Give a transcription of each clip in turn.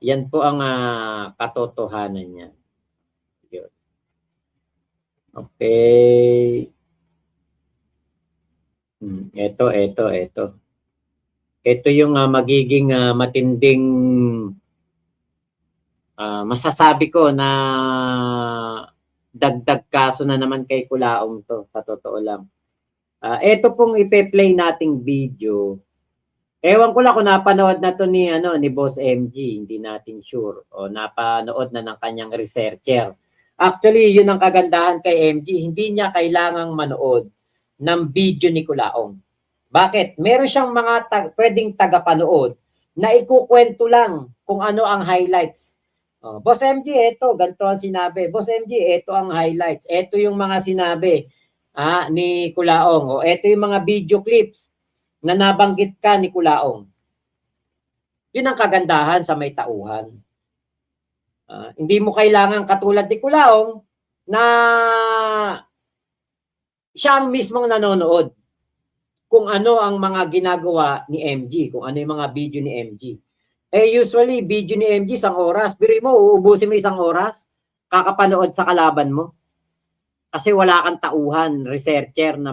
Yan po ang katotohanan niya. Yun. Okay. Ito. Ito yung magiging matinding masasabi ko na dagdag kaso na naman kay Kulaong to, sa totoo lang. Ito pong ipe-play nating video. Ewan ko lang kung napanood na to ni Boss MG, hindi natin sure, o napanood na ng kanyang researcher. Actually, yun ang kagandahan kay MG, hindi niya kailangang manood ng video ni Kulaong. Bakit? Meron siyang mga pwedeng tagapanood na ikukwento lang kung ano ang highlights. Boss MG, ito, ganito ang sinabi. Boss MG, ito ang highlights. Ito yung mga sinabi ni Kulaong. O ito yung mga video clips na nabanggit ka ni Kulaong. Yun ang kagandahan sa may tauhan. Hindi mo kailangan katulad ni Kulaong na siya ang mismong nanonood kung ano ang mga ginagawa ni MG, kung ano yung mga video ni MG. Usually, video ni MG, 1 oras. Biro mo, uubusin mo 1 oras, kakapanood sa kalaban mo. Kasi wala kang tauhan, researcher na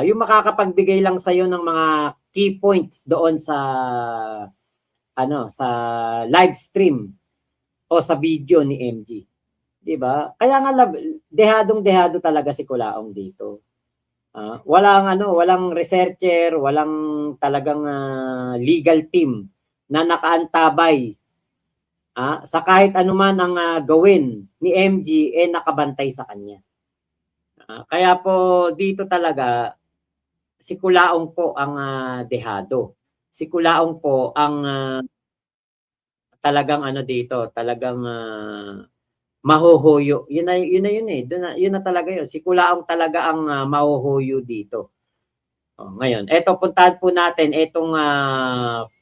yung makakapagbigay lang sa'yo ng mga key points doon sa sa live stream o sa video ni MG. Diba? Kaya nga dehadong-dehado talaga si Kulaong dito. Walang researcher, walang talagang legal team na nakaantabay sa kahit anuman ang gawin ni MG nakabantay sa kanya. Kaya po dito talaga si Kulaong po ang dehado. Si Kulaong po ang talagang dito, talagang mahuhuyo. Yun na talaga yun. Si Kulaong talaga ang mahuhuyo dito. Ngayon, eto puntahan po natin itong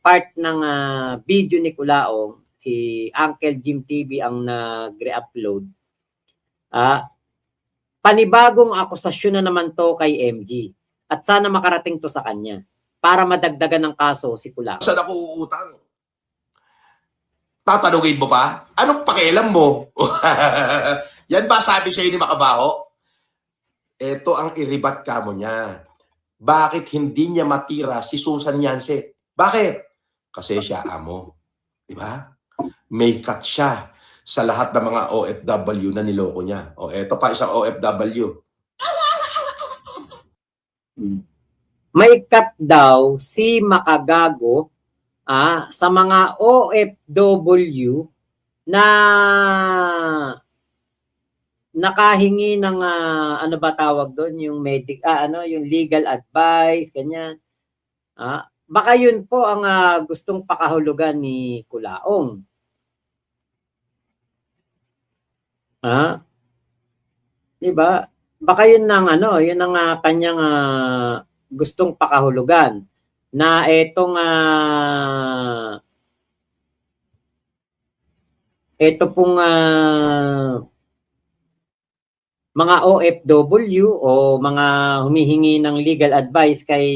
part ng video ni Kulaong. Si Uncle Jim TV ang nag-re-upload. Panibagong akusasyon na naman to kay MG. At sana makarating to sa kanya para madagdagan ng kaso si Kulaong. Saan ako uutang? Tatanungin mo pa? Anong pakialam mo? Yan ba sabi sa'yo ni Makabaho? Ito ang iribat ka mo niya. Bakit hindi niya matira si Susan Yance? Bakit? Kasi siya amo. Diba? May cut siya sa lahat ng mga OFW na niloko niya. O eto pa isang OFW. May cut daw si Makagago sa mga OFW na nakahingi ng ano ba tawag doon, yung yung legal advice, ganyan. Baka yun po ang gustong pakahulugan ni Kulaong. Diba? Baka yun yun ang kanyang gustong pakahulugan na etong ito pong mga OFW o mga humihingi ng legal advice kay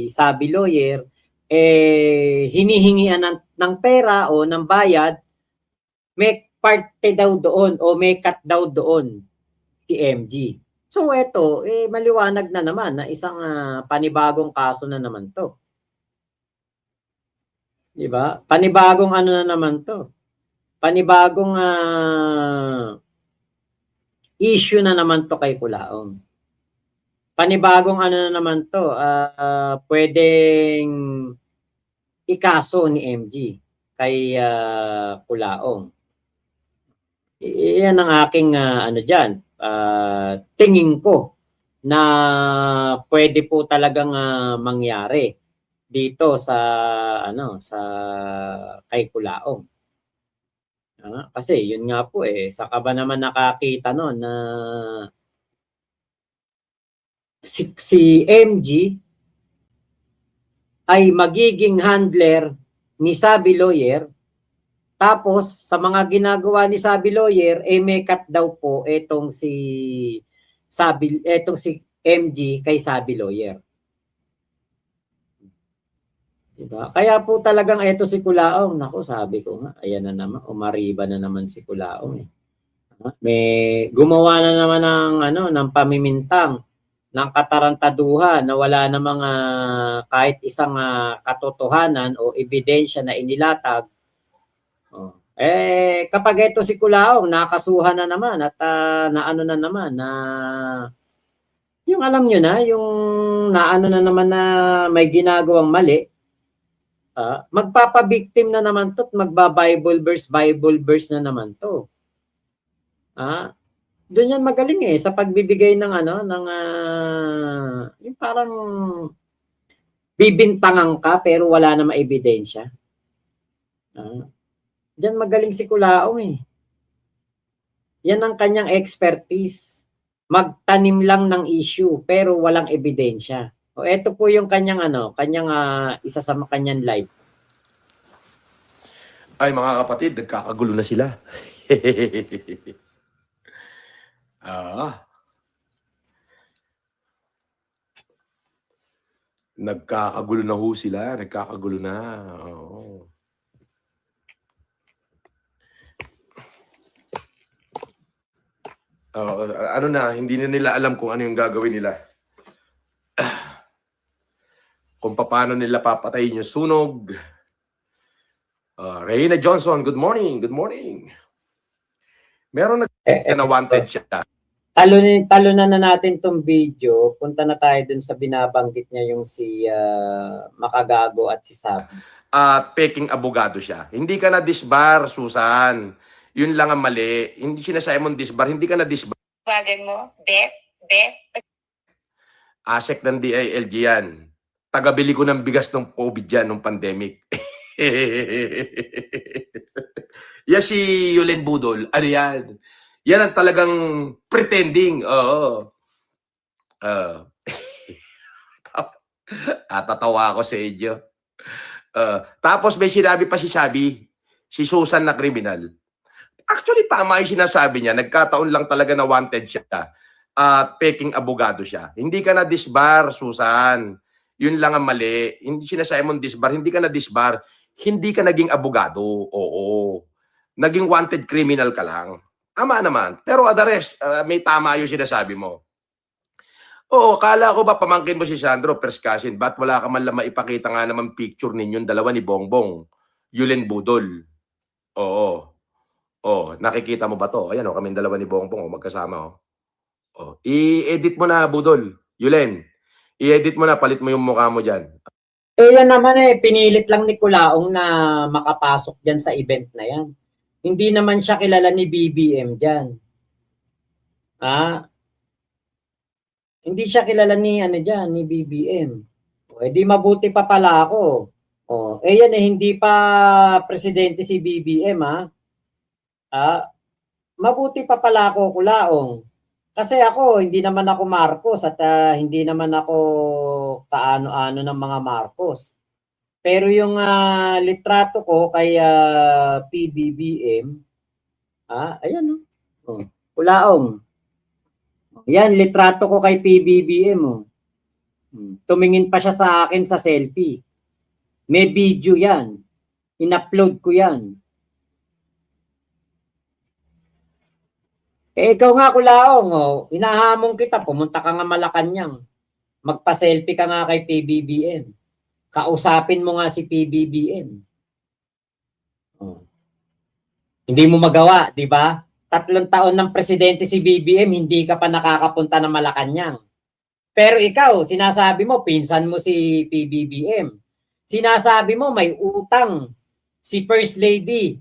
Sabi Lawyer, hinihingian ng pera o ng bayad, may parte daw doon o may cut daw doon si MG. So ito, maliwanag na naman na isang panibagong kaso na naman to. Diba? Panibagong na naman to. Panibagong issue na naman to kay Kulaong. Panibagong na naman to, pwedeng ikaso ni MG kay Kulaong. Iyan ang aking dyan. Tingin ko na pwede po talagang mangyari dito sa sa kay Kulaong. Kasi yun nga po saka ba naman nakakita no na si MG ay magiging handler ni Sabi Lawyer, tapos sa mga ginagawa ni Sabi Lawyer may cut daw po etong si MG kay Sabi Lawyer. Diba? Kaya po talagang eto si Kulaong, naku, sabi ko nga, ayan na naman, umariba na naman si Kulaong eh. May gumawa na naman ng ano, ng pamimintang, ng katarantaduhan na wala na mga kahit isang katotohanan o ebidensya na inilatag. Oh. Eh kapag ito si Kulaong nakasuhan na naman at naano na naman na yung alam nyo na, yung naano na naman na may ginagawang mali, magpapabiktim na naman to at Bible verse na naman to. Doon yan magaling eh sa pagbibigay ng ano ng yung parang bibintangan ka pero wala na maebidensya. Diyan magaling si Kulaong eh. Yan ang kanyang expertise. Magtanim lang ng issue pero walang ebidensya. O ito po yung kanyang isa sa kanyang live. Ay mga kapatid, nagkakagulo na sila. Nagkakagulo na ho sila, nagkakagulo na. Oo. Ano na, hindi na nila alam kung ano yung gagawin nila. Kung paano nila papatayin yung sunog. Reyna Johnson, good morning, good morning. Meron na wanted siya. Talunan na natin tong video. Punta na tayo dun sa binabanggit niya yung si Makagago at si Sabi. Peking abogado siya. Hindi ka na disbar, Susan. Yun lang ang mali. Hindi sinasabi mong disbar, hindi ka na disbar. Tawagan mo, Beth. Asek ng DILG yan. Tagabili ko ng bigas ng COVID yan, ng pandemic. Yan si Yulen Budol. Ano yan? Yan ang talagang pretending. Oo. Tatawa ako sa inyo. Tapos may sinabi pa si Sabi, si Susan na kriminal. Actually, tama yung sinasabi niya. Nagkataon lang talaga na wanted siya. Peking abogado siya. Hindi ka na disbar, Susan. Yun lang ang mali. Hindi sinasabi mong disbar. Hindi ka na disbar. Hindi ka naging abogado. Oo. Naging wanted criminal ka lang. Tama naman. Pero the rest, may tama yung sinasabi mo. Oo, kala ko ba pamangkin mo si Sandro Perskasin? Ba't wala ka man lang maipakita nga naman picture ninyong dalawa ni Bongbong? Yulen Budol. Oo. Oh, nakikita mo ba to? Ayan oh, kaming dalawa ni Bongbong magkasama oh. Oh, i-edit mo na Budol. Yulen. I-edit mo na, palit mo yung mukha mo diyan. Yan naman pinilit lang ni Kulaong na makapasok diyan sa event na yan. Hindi naman siya kilala ni BBM diyan. Hindi siya kilala ni diyan, ni BBM. Di mabuti pa pala ako. Yan hindi pa presidente si BBM mabuti pa pala ako, Kulaong. Kasi ako, hindi naman ako Marcos at hindi naman ako kaano-ano ng mga Marcos. Pero yung litrato ko kay PBBM, ayan Kulaong. Yan, litrato ko kay PBBM. Tumingin pa siya sa akin sa selfie. May video yan. In-upload ko yan. Ikaw nga, Kulaong, inahamon kita, pumunta ka nga Malacanang. Magpa-selfie ka nga kay PBBM. Kausapin mo nga si PBBM. Hindi mo magawa, di ba? 3 taon ng presidente si BBM, hindi ka pa nakakapunta ng Malacanang. Pero ikaw, sinasabi mo, pinsan mo si PBBM. Sinasabi mo, may utang si First Lady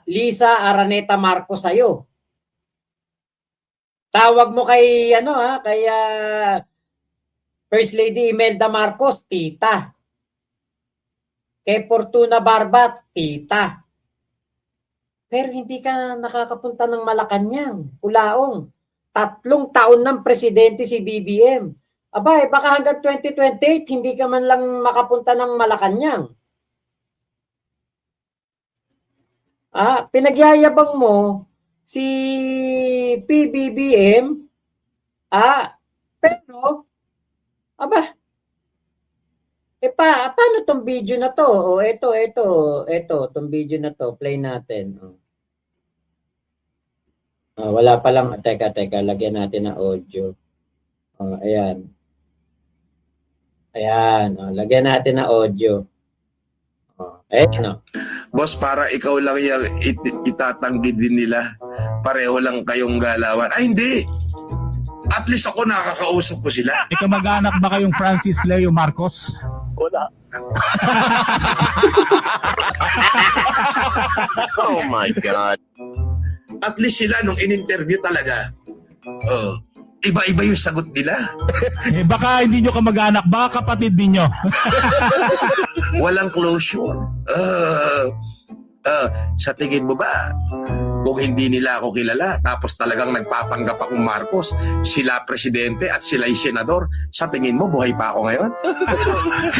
Lisa Araneta Marcos sa'yo. Tawag mo kay kay First Lady Imelda Marcos, tita. Kay Fortuna Barbat, tita. Pero hindi ka nakakapunta ng Malacanang, Kulaong. 3 taon ng presidente si BBM. Baka hanggang 2028 hindi ka man lang makapunta ng Malacanang. Pinagyayabang mo si PBBM, pero, Paano tong video na to? O, ito, tong video na to, play natin. Wala pa lang. Teka, lagyan natin ng audio. Ayan. Ayan, lagyan natin ng audio. Ayan, Boss, para ikaw lang yung itatanggi din nila. Pareho lang kayong galawan. Ay, hindi. At least ako nakakausap ko sila. Kamag-anak ba kayong Francis Leo Marcos? Wala. Oh my God. At least sila nung in-interview talaga. Iba-iba yung sagot nila. Baka hindi nyo kamag-anak, baka kapatid ninyo. Walang closure. Sa tingin mo ba, kung hindi nila ako kilala, tapos talagang nagpapanggap akong Marcos, sila presidente at sila yung senador, sa tingin mo, buhay pa ako ngayon?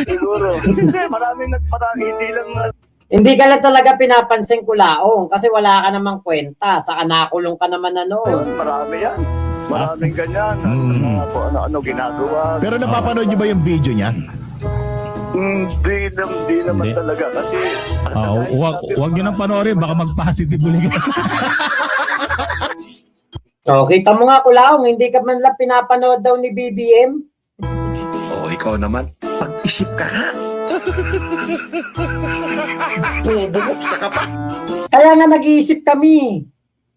Siguro. Hindi, maraming hindi lang. Hindi ka lang talaga pinapansin, Kulaong, kasi wala ka namang kwenta. Saka nakulong ka naman na noon. Marami yan. Maraming ganyan. Ano ginagawa. Pero napapanood nyo ba yung video niya? Hindi naman Hindi. talaga. Kasi, Huwag nyo nang panoorin, baka mag-positive ulit. Kita mo nga, Kulaong, hindi ka man lang pinapanood daw ni BBM. Ikaw naman, pag-isip ka ha. Bubuksa ka pa. Kaya nga nag-iisip kami.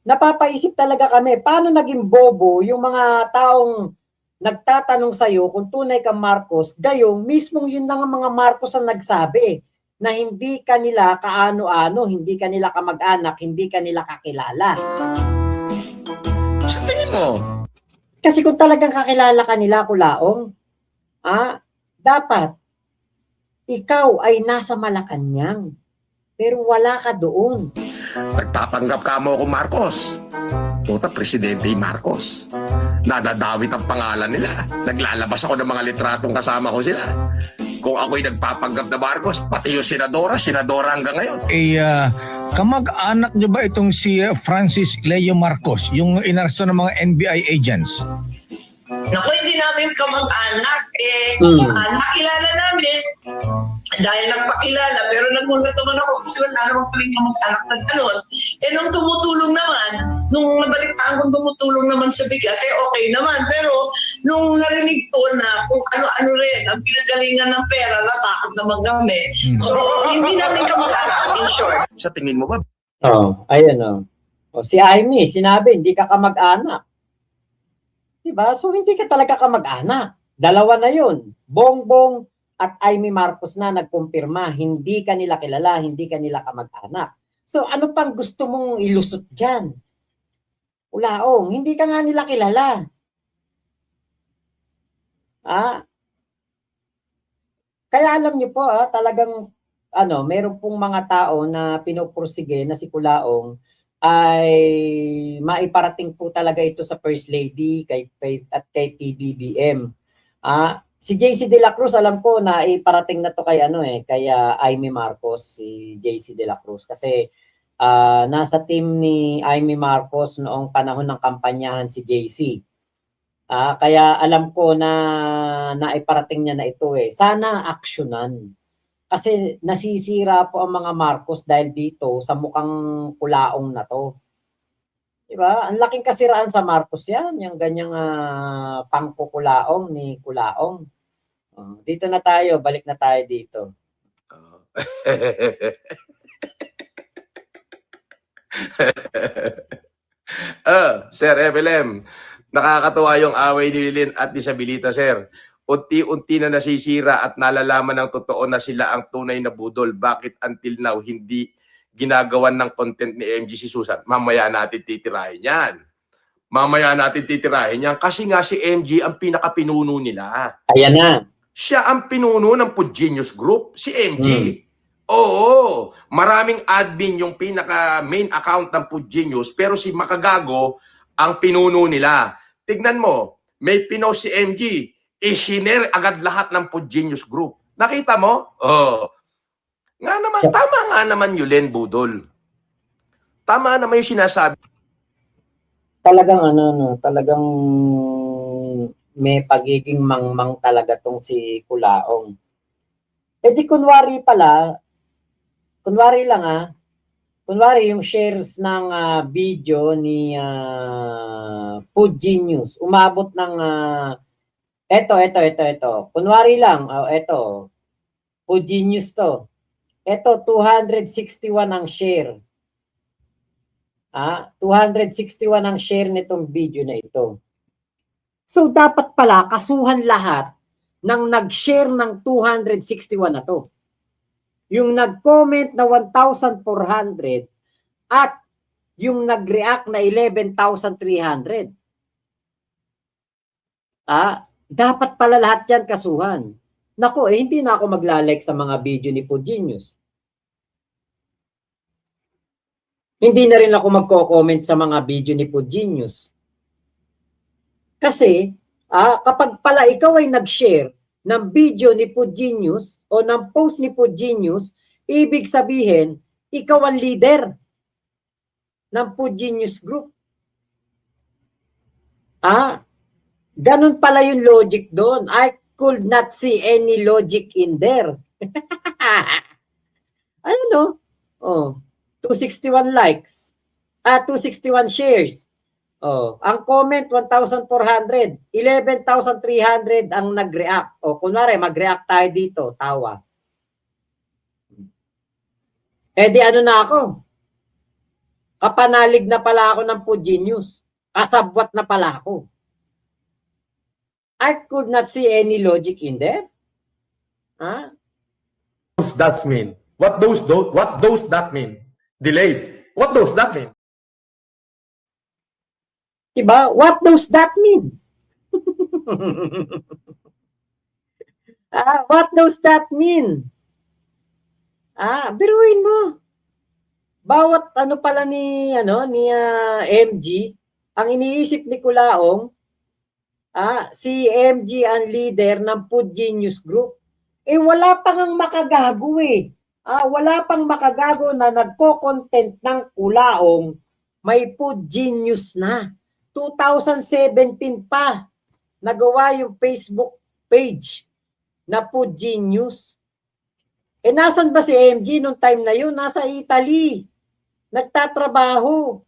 Napapaisip talaga kami. Paano naging bobo yung mga taong nagtatanong sa'yo kung tunay ka Marcos, gayong mismong yun na nga mga Marcos ang nagsabi na hindi kanila kaano-ano, hindi kanila kamag-anak, hindi kanila kakilala. Sa tingin mo? Kasi kung talagang kakilala kanila, Kulaong, dapat ikaw ay nasa Malacanang, pero wala ka doon. Nagpapanggap ka mo ako Marcos. Puta, Presidente Marcos. Nadadawit ang pangalan nila. Naglalabas ako ng mga litratong kasama ko sila. Kung ako'y nagpapanggap na Marcos, pati yung senadora hanggang ngayon. Kamag-anak niyo ba itong si Francis Leo Marcos, yung inaresto ng mga NBI agents? Naku, hindi namin kamag-anak. Nakilala namin dahil nagpakilala. Pero nagulat naman ako kasi wala naman paling kamag-anak na gano'n. Nung tumutulong naman, nung nabalitaan kong tumutulong naman sa bigas, okay naman. Pero nung narinig ko na kung ano-ano rin, ang pinagalingan ng pera, natakot naman kami. So, hindi namin kamag-anak, in short. Sa tingin mo ba? Ayun. Si Amy, sinabi, hindi ka kamag-anak. Diba? So, hindi ka talaga kamag-anak. Dalawa na yun. Bongbong at Amy Marcos na nagkumpirma. Hindi ka nila kilala, hindi ka nila kamag-anak. So, ano pang gusto mong ilusot dyan? Kulaong, hindi ka nga nila kilala. Kaya alam niyo po, talagang meron pong mga tao na pinupursige na si Kulaong ay maiparating po talaga ito sa First Lady at kay PBBM. Si JC De La Cruz, alam ko na iparating na to kay kay Amy Marcos, si JC De La Cruz kasi nasa team ni Amy Marcos noong panahon ng kampanyahan si JC. Kaya alam ko na naiparating niya na ito Sana aksyonan. Kasi nasisira po ang mga Marcos dahil dito sa mukhang Kulaong na to. Diba? Ang laking kasiraan sa Marcos yan, yung ganyang pangkukulaong ni Kulaong. Dito na tayo, balik na tayo dito. Sir FLM, nakakatuwa yung away ni Lilin at ni Sabilita, sir. Unti-unti na nasisira at nalalaman ng totoo na sila ang tunay na budol. Bakit until now hindi ginagawan ng content ni MG si Susan? Mamaya natin titirahin yan. Kasi nga si MG ang pinakapinuno nila. Ayan na. Siya ang pinuno ng Pudgenius Group, si MG. Oo, maraming admin yung pinaka main account ng Pudgenius, pero si Makagago ang pinuno nila. Tignan mo, may pinost si MG, i-share agad lahat ng Pudgenius Group. Nakita mo? Nga naman, tama nga naman Yulen Budol. Tama naman yung sinasabi. Talagang talagang may pagiging mangmang talaga tong si Kulaong. Eh di kunwari pala, kunwari lang kunwari yung shares ng video ni Food Genius, umabot ng, eto. Kunwari lang, eto, Food Genius to. Eto, 261 ang share. 261 ang share nitong video na ito. So, dapat pala kasuhan lahat ng nag-share ng 261 na to. Yung nag-comment na 1,400 at yung nag-react na 11,300. Dapat pala lahat yan kasuhan. Nako, hindi na ako maglalike sa mga video ni Food Genius. Hindi na rin ako magko-comment sa mga video ni Food Genius. Kasi, kapag pala ikaw ay nag-share ng video ni Food Genius o ng post ni Food Genius, ibig sabihin, ikaw ang leader ng Food Genius Group. Ganun pala yung logic doon. I could not see any logic in there. Ayun, no? 261 likes. 261 shares. Ang comment 1,400, 11,300 ang nag-react. Kunwari mag-react tayo dito, tawa. Di ano na ako? Kapanalig na pala ako ng Food Genius. Kasabwat na pala ako. I could not see any logic in there. What does that mean? What does that mean? Delayed. What does that mean? Diba? What does that mean? What does that mean? Biruin mo. Bawat ano pala ni MG, ang iniisip ni Kulaong, si MG ang leader ng Food Genius Group. Wala pang ang makagago wala pang makagago na nagko-content ng Kulaong, may Food Genius na. 2017 pa, nagawa yung Facebook page na Food Genius. Nasan ba si MG nung time na yun? Nasa Italy. Nagtatrabaho.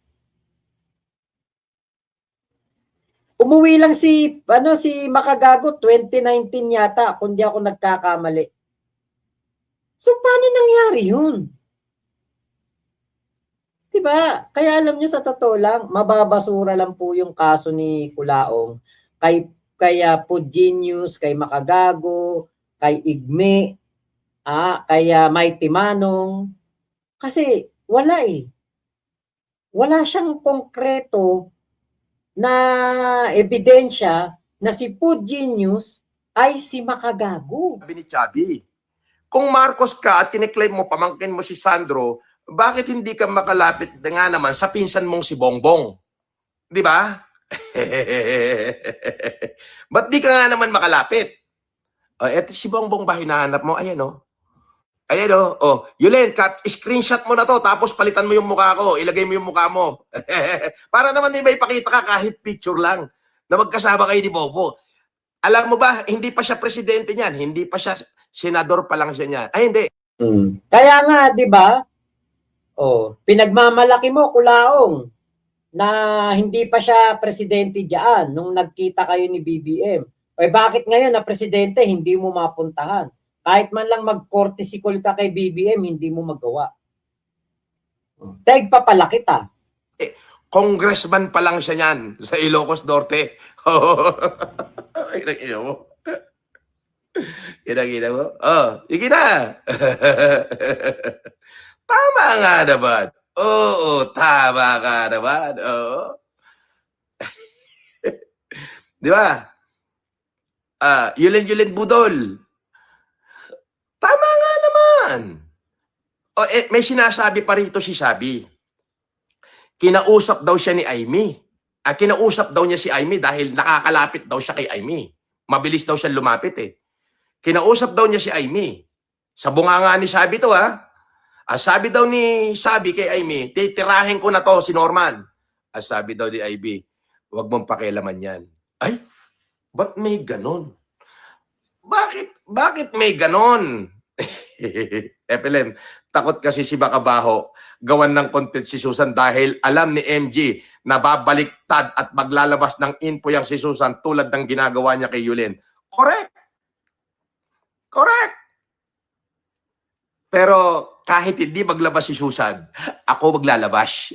Umuwi lang si Makagago 2019 yata, kung di ako nagkakamali. So, paano nangyari yun? Diba? Kaya alam nyo, sa totoo lang, mababasura lang po yung kaso ni Kulaong kay Food Genius, kay Makagago, kay Igme, kay Mighty Manong. Kasi wala Wala siyang konkreto na ebidensya na si Food Genius ay si Makagago. Sabi ni Chubby, kung Marcos ka at kiniklaim mo, pamangkin mo si Sandro, bakit hindi ka makalapit na nga naman sa pinsan mong si Bongbong? Di ba? Ba't di ka nga naman makalapit? Eto si Bongbong ba hinahanap mo? Ayan Ayan Yulen, screenshot mo na to, tapos palitan mo yung mukha ko, ilagay mo yung mukha mo. Para naman may ipakita ka kahit picture lang na magkasama kayo ni Bobo. Alam mo ba, hindi pa siya presidente niyan, hindi pa siya senador pa lang siya niyan. Ay, hindi. Kaya nga, di ba? Pinagmamalaki mo, Kulaong, na hindi pa siya presidente diyan nung nagkita kayo ni BBM. Bakit ngayon na presidente, hindi mo mapuntahan? Kahit man lang mag-courtesy call ka kay BBM, hindi mo magawa. Daig pa pala kita. Congressman pa lang siya niyan sa Ilocos Norte. Kinakina mo. Kinakina mo? Sige na. Tama nga naman. Oo, tama nga naman. Di ba? Yulen Budol. Tama nga naman. May sinasabi pa rito si Sabi. Kinausap daw siya ni Aimee. Kinausap daw niya si Aimee dahil nakakalapit daw siya kay Aimee. Mabilis daw siya lumapit Kinausap daw niya si Aimee. Sa bunganga ni Sabi to sabi daw ni Sabi kay Aimee, titirahin ko na to si Norman. Sabi daw ni Aimee, huwag mong pakialaman yan. Ay, ba't may ganon? Bakit may ganon? Epelem, takot kasi si Makabaho gawan ng content si Susan dahil alam ni MG na babaliktad at maglalabas ng info yang si Susan tulad ng ginagawa niya kay Yulin. Correct. Correct. Pero kahit hindi maglabas si Susan, ako maglalabas.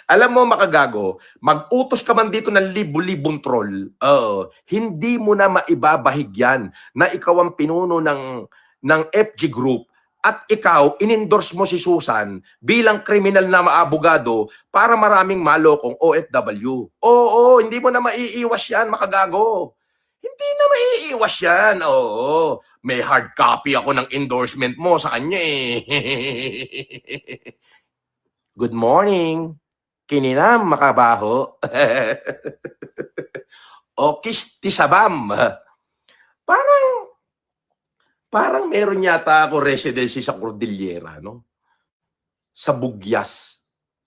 Alam mo, Makagago, mag-utos ka man dito ng libu-libong troll, hindi mo na maibabahig yan na ikaw ang pinuno ng FG Group at ikaw, in-endorse mo si Susan bilang kriminal na maabogado para maraming malokong OFW. Oo, hindi mo na maiiwas yan, Makagago. Hindi na maiiwas yan. Oo, may hard copy ako ng endorsement mo sa kanya eh. Good morning. Kininam, Makabaho. O kistisabam. Parang meron yata ako residency sa Cordillera, no? Sa Bugyas.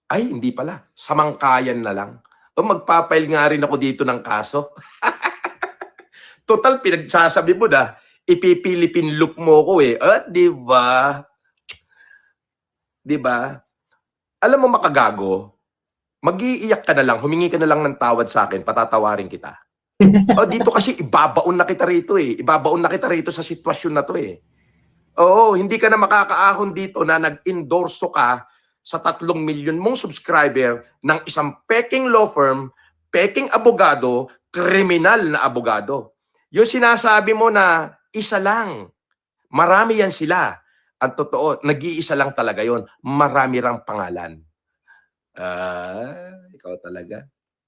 Ay, hindi pala. Sa Mangkayan na lang. O magpapail nga rin ako dito ng kaso. Total, pinagsasabi mo na, ipipilipin look mo ko eh. Di ba? Di ba? Alam mo, Makagago, mag-iiyak ka na lang, humingi ka na lang ng tawad sa akin, patatawarin kita. Dito kasi ibabaon na kita rito eh. Ibabaon na kita rito sa sitwasyon na to eh. Oo, hindi ka na makakaahon dito na nag-endorso ka sa 3 milyon mong subscriber ng isang peking law firm, peking abogado, kriminal na abogado. Yung sinasabi mo na isa lang, marami yan sila. Ang totoo, nag-iisa lang talaga yon. Marami rang pangalan. Ikaw talaga.